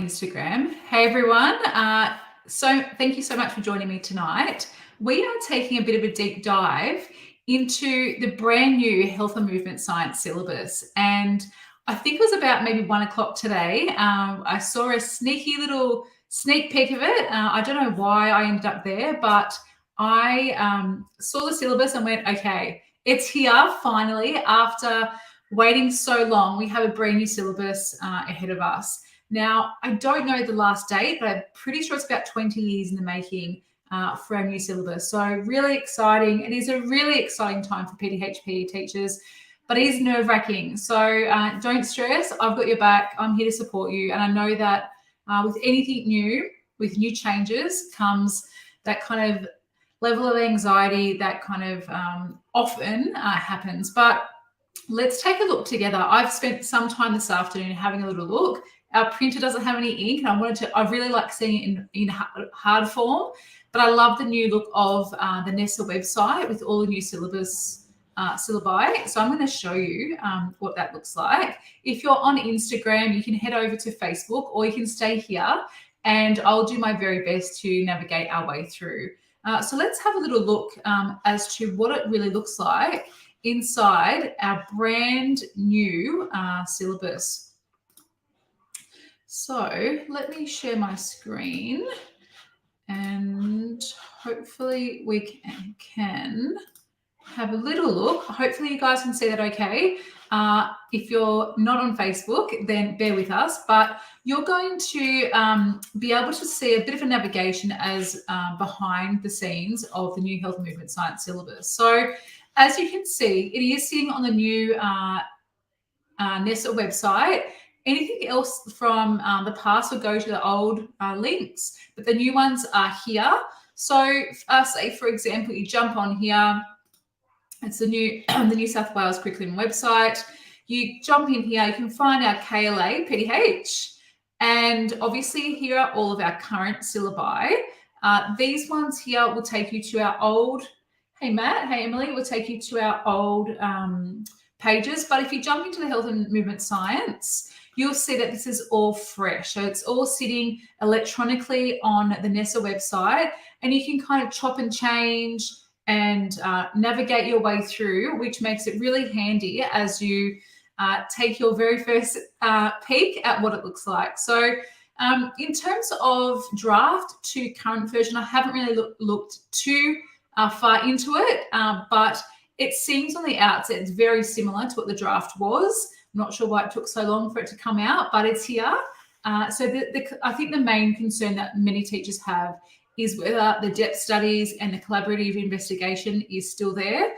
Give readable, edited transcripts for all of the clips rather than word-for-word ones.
Instagram. Hey everyone. So thank you so much for joining me tonight. We are taking a bit of a deep dive into the brand new Health and Movement Science syllabus. And I think it was about maybe 1 o'clock today. I saw a sneaky little sneak peek of it. I don't know why I ended up there, but I saw the syllabus and went, okay, it's here finally. After waiting so long, we have a brand new syllabus ahead of us. Now, I don't know the last date, but I'm pretty sure it's about 20 years in the making for our new syllabus. So really exciting. It is a really exciting time for PDHPE teachers, but it is nerve-wracking. So don't stress. I've got your back. I'm here to support you. And I know that with anything new, with new changes, comes that kind of level of anxiety that kind of often happens. But let's take a look together. I've spent some time this afternoon having a little look. Our printer doesn't have any ink, and I really like seeing it in hard form, but I love the new look of the NESA website with all the new syllabi. So I'm going to show you what that looks like. If you're on Instagram, you can head over to Facebook, or you can stay here and I'll do my very best to navigate our way through. So let's have a little look as to what it really looks like inside our brand new syllabus. So let me share my screen and hopefully we can have a little look. Hopefully you guys can see that okay. If you're not on Facebook, then bear with us, but you're going to be able to see a bit of a navigation as behind the scenes of the new Health and Movement Science syllabus. So as you can see, it is sitting on the new NESA website. Anything else from the past will go to the old links, but the new ones are here. So say, for example, you jump on here. It's the New South Wales curriculum website. You jump in here, you can find our KLA PDH, and obviously here are all of our current syllabi. These ones here will take you to our old, hey Matt, hey Emily, will take you to our old pages. But if you jump into the Health and Movement Science, you'll see that this is all fresh. So it's all sitting electronically on the NESA website, and you can kind of chop and change and navigate your way through, which makes it really handy as you take your very first peek at what it looks like. So in terms of draft to current version, I haven't really looked too far into it, but it seems on the outset it's very similar to what the draft was. I'm not sure why it took so long for it to come out, but it's here. So I think the main concern that many teachers have is whether the depth studies and the collaborative investigation is still there.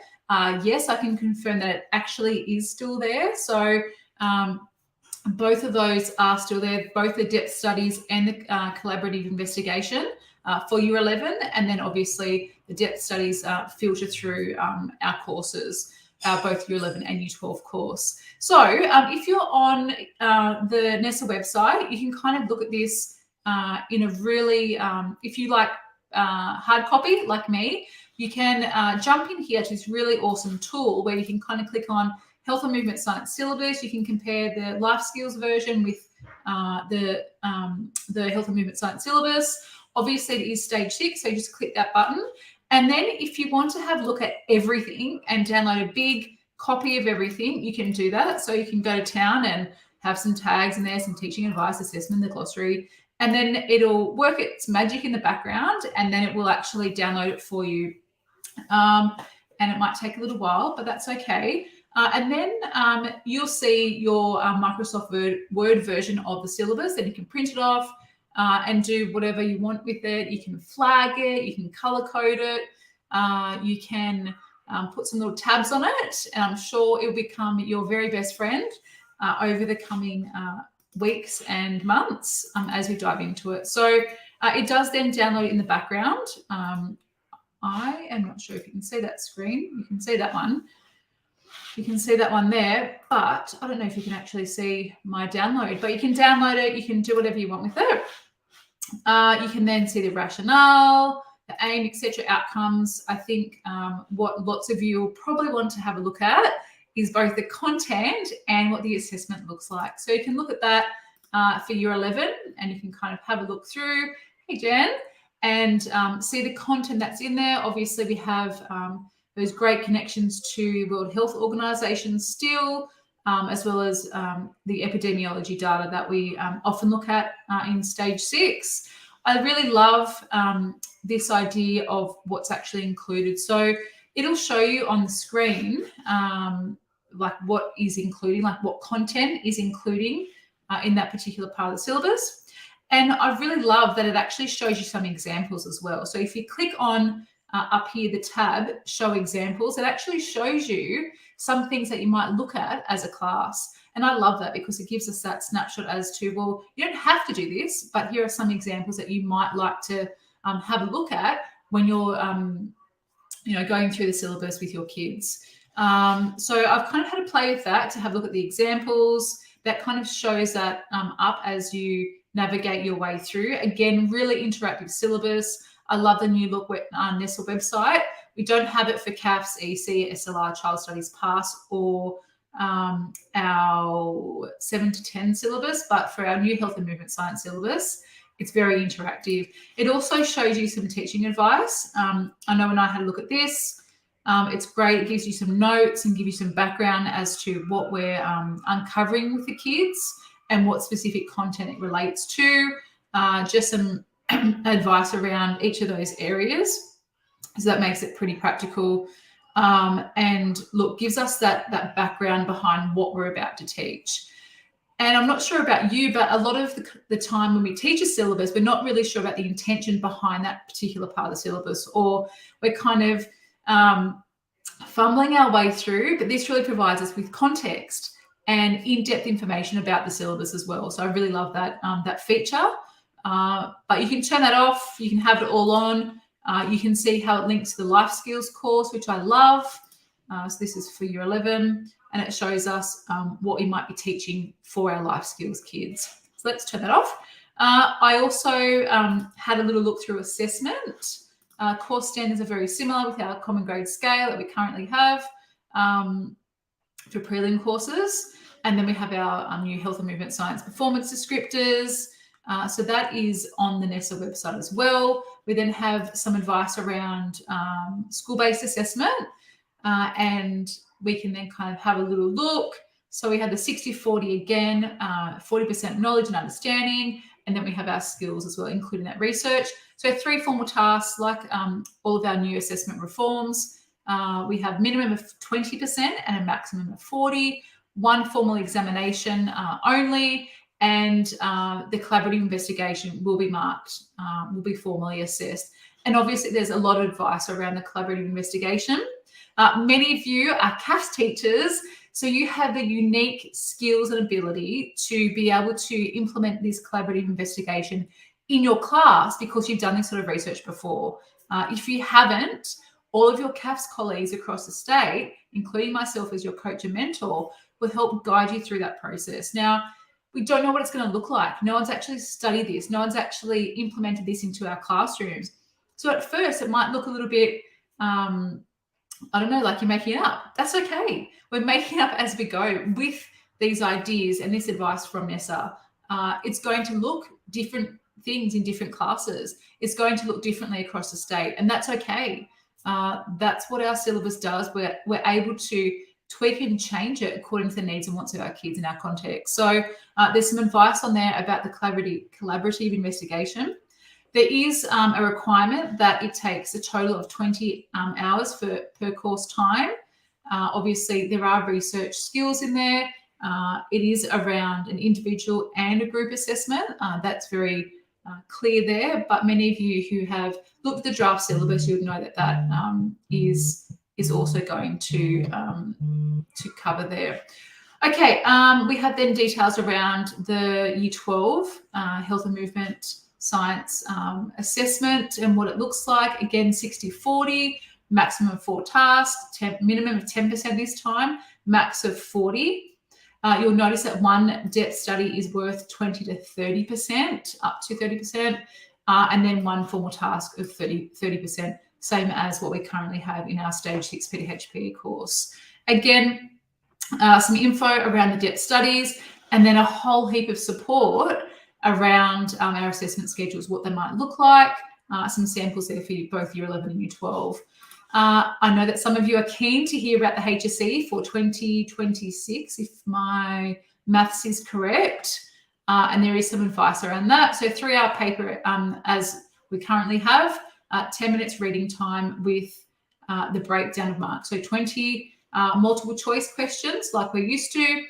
Yes, I can confirm that it actually is still there. So both of those are still there, both the depth studies and the collaborative investigation for Year 11. And then obviously the depth studies filter through our courses, both Year 11 and Year 12 course. So if you're on the NESA website, you can kind of look at this in a really, if you like hard copy like me, you can jump in here to this really awesome tool where you can kind of click on Health and Movement Science syllabus. You can compare the life skills version with the Health and Movement Science syllabus. Obviously it is stage 6, so you just click that button. And then if you want to have a look at everything and download a big copy of everything, you can do that. So you can go to town and have some tags in there, some teaching advice, assessment, the glossary, and then it'll work its magic in the background, and then it will actually download it for you. And it might take a little while, but that's okay. And then you'll see your Microsoft Word version of the syllabus, and you can print it off and do whatever you want with it. You can flag it, you can color code it, you can put some little tabs on it, and I'm sure it'll become your very best friend over the coming weeks and months as we dive into it. So it does then download in the background. I am not sure if you can see that screen. You can see that one. You can see that one there, but I don't know if you can actually see my download, but you can download it. You can do whatever you want with it. You can then see the rationale, the aim, etc., outcomes. I think what lots of you will probably want to have a look at is both the content and what the assessment looks like. So you can look at that for year 11, and you can kind of have a look through. Hey, Jen. And see the content that's in there. Obviously, we have those great connections to World Health Organization still, as well as the epidemiology data that we often look at in stage 6. I really love this idea of what's actually included. So it'll show you on the screen like what is including, like what content is including in that particular part of the syllabus. And I really love that it actually shows you some examples as well. So if you click on up here, the tab, show examples, it actually shows you some things that you might look at as a class. And I love that because it gives us that snapshot as to, well, you don't have to do this, but here are some examples that you might like to have a look at when you're, going through the syllabus with your kids. So I've kind of had to play with that to have a look at the examples. That kind of shows that up as you navigate your way through. Again, really interactive syllabus. I love the new look Nestle website. We don't have it for CAFS, EC, SLR, Child Studies Pass, or our 7 to 10 syllabus, but for our new health and movement science syllabus, it's very interactive. It also shows you some teaching advice. I know when I had a look at this, it's great. It gives you some notes and give you some background as to what we're uncovering with the kids and what specific content it relates to, just some advice around each of those areas. So that makes it pretty practical. And look, gives us that background behind what we're about to teach. And I'm not sure about you, but a lot of the time when we teach a syllabus, we're not really sure about the intention behind that particular part of the syllabus, or we're kind of fumbling our way through, but this really provides us with context and in-depth information about the syllabus as well. So I really love that, that feature. But you can turn that off. You can have it all on. You can see how it links to the life skills course, which I love. So this is for year 11, and it shows us what we might be teaching for our life skills kids. So let's turn that off. I also had a little look through assessment. Course standards are very similar with our common grade scale that we currently have for prelim courses. And then we have our new health and movement science performance descriptors. So that is on the Nestle website as well. We then have some advice around school-based assessment, and we can then kind of have a little look. So we have the 60-40 again, 40% knowledge and understanding, and then we have our skills as well, including that research. So 3 formal tasks, like all of our new assessment reforms. We have minimum of 20% and a maximum of 40%, 1 formal examination only, and the collaborative investigation will be marked, will be formally assessed. And obviously there's a lot of advice around the collaborative investigation. Many of you are CAFS teachers, so you have the unique skills and ability to be able to implement this collaborative investigation in your class because you've done this sort of research before. If you haven't, all of your CAFS colleagues across the state, including myself as your coach and mentor, will help guide you through that process. Now, we don't know what it's going to look like. No one's actually studied this. No one's actually implemented this into our classrooms. So at first, it might look a little bit, I don't know, like you're making it up. That's okay. We're making it up as we go with these ideas and this advice from Nessa. It's going to look different things in different classes. It's going to look differently across the state, and that's okay. That's what our syllabus does. We're able to tweak and change it according to the needs and wants of our kids in our context. So there's some advice on there about the collaborative investigation. There is a requirement that it takes a total of 20 hours per course time. Obviously, there are research skills in there. It is around an individual and a group assessment. That's very clear there. But many of you who have looked at the draft syllabus, you would know that that is also going to cover there. Okay, we have then details around the Year 12 Health and Movement Science assessment and what it looks like. Again, 60-40, maximum of 4 tasks, minimum of 10% this time, max of 40. You'll notice that one depth study is worth 20 to 30%, up to 30%, and then 1 formal task of 30%, same as what we currently have in our Stage 6 PDHPE course. Again, some info around the depth studies. and then a whole heap of support around our assessment schedules, what they might look like, some samples there for you, both Year 11 and Year 12. I know that some of you are keen to hear about the HSE for 2026, if my maths is correct, and there is some advice around that. So 3-hour paper as we currently have, 10 minutes reading time with the breakdown of marks. So 20 multiple choice questions like we're used to,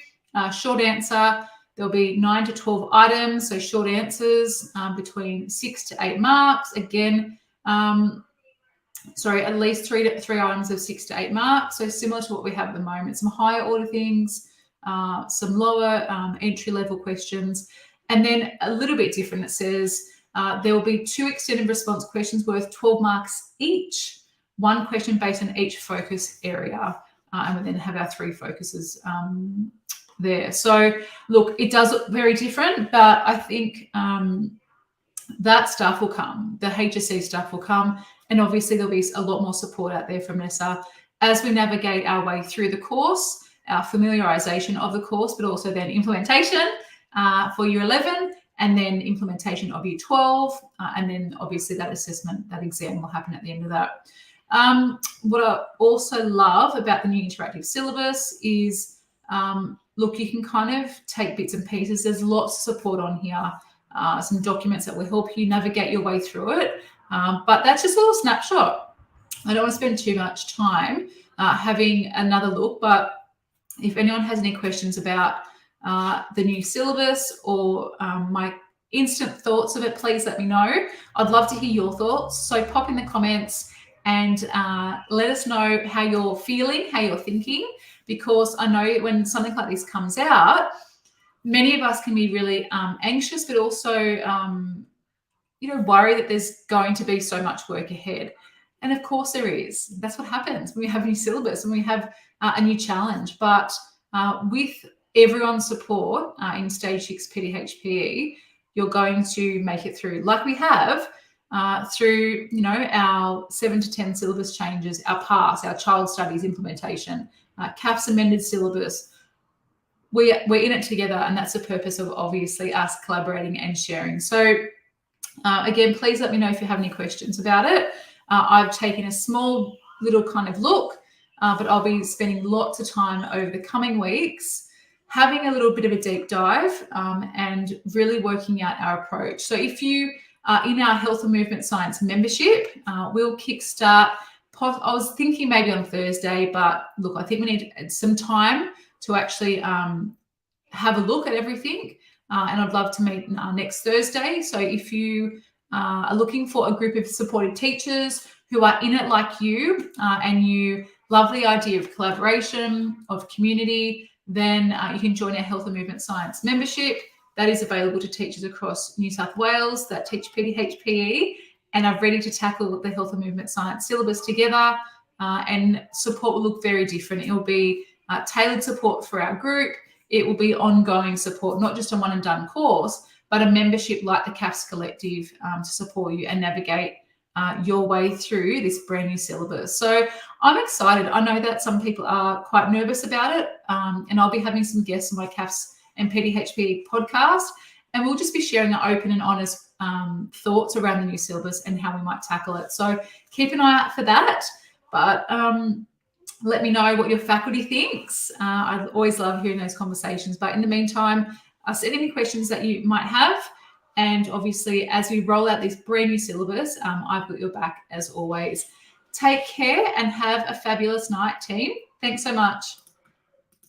short answer. There'll be 9 to 12 items, so short answers between 6 to 8 marks. Again, at least three items of 6 to 8 marks. So similar to what we have at the moment. Some higher order things, some lower entry level questions, and then a little bit different. It says there will be 2 extended response questions worth 12 marks each, 1 question based on each focus area, and we then have our 3 focuses there. So look, it does look very different, but I think that stuff will come. The HSE stuff will come, and obviously there'll be a lot more support out there from Nessa as we navigate our way through the course, our familiarisation of the course, but also then implementation for Year 11, and then implementation of Year 12, and then obviously that assessment, that exam will happen at the end of that. What I also love about the new interactive syllabus is, look, you can kind of take bits and pieces. There's lots of support on here, some documents that will help you navigate your way through it. But that's just a little snapshot. I don't want to spend too much time having another look, but if anyone has any questions about the new syllabus or my instant thoughts of it, please let me know. I'd love to hear your thoughts. So pop in the comments and let us know how you're feeling, how you're thinking, because I know when something like this comes out, many of us can be really anxious, but also, worry that there's going to be so much work ahead. And of course there is. That's what happens when we have a new syllabus and we have a new challenge. But with everyone's support in Stage 6 PDHPE, you're going to make it through, like we have through, our 7 to 10 syllabus changes, our PASS, our child studies implementation, CAFS amended syllabus. We're in it together, and that's the purpose of obviously us collaborating and sharing. So again, please let me know if you have any questions about it. I've taken a small little kind of look, but I'll be spending lots of time over the coming weeks having a little bit of a deep dive and really working out our approach. So if you are in our Health and Movement Science membership, we'll kickstart. I was thinking maybe on Thursday, but look, I think we need some time to actually have a look at everything. And I'd love to meet next Thursday. So if you are looking for a group of supportive teachers who are in it like you and you love the idea of collaboration, of community, then you can join our Health and Movement Science membership. That is available to teachers across New South Wales that teach PDHPE and are ready to tackle the Health and Movement Science syllabus together. And support will look very different. It will be tailored support for our group. It will be ongoing support, not just a one and done course, but a membership like the CAFS Collective to support you and navigate your way through this brand new syllabus. So I'm excited. I know that some people are quite nervous about it, and I'll be having some guests on my CAFS and PDHPE podcast, and we'll just be sharing our open and honest thoughts around the new syllabus and how we might tackle it. So keep an eye out for that. But let me know what your faculty thinks. I always love hearing those conversations. But in the meantime, send any questions that you might have. And obviously, as we roll out this brand new syllabus, I've got your back as always. Take care and have a fabulous night, team. Thanks so much.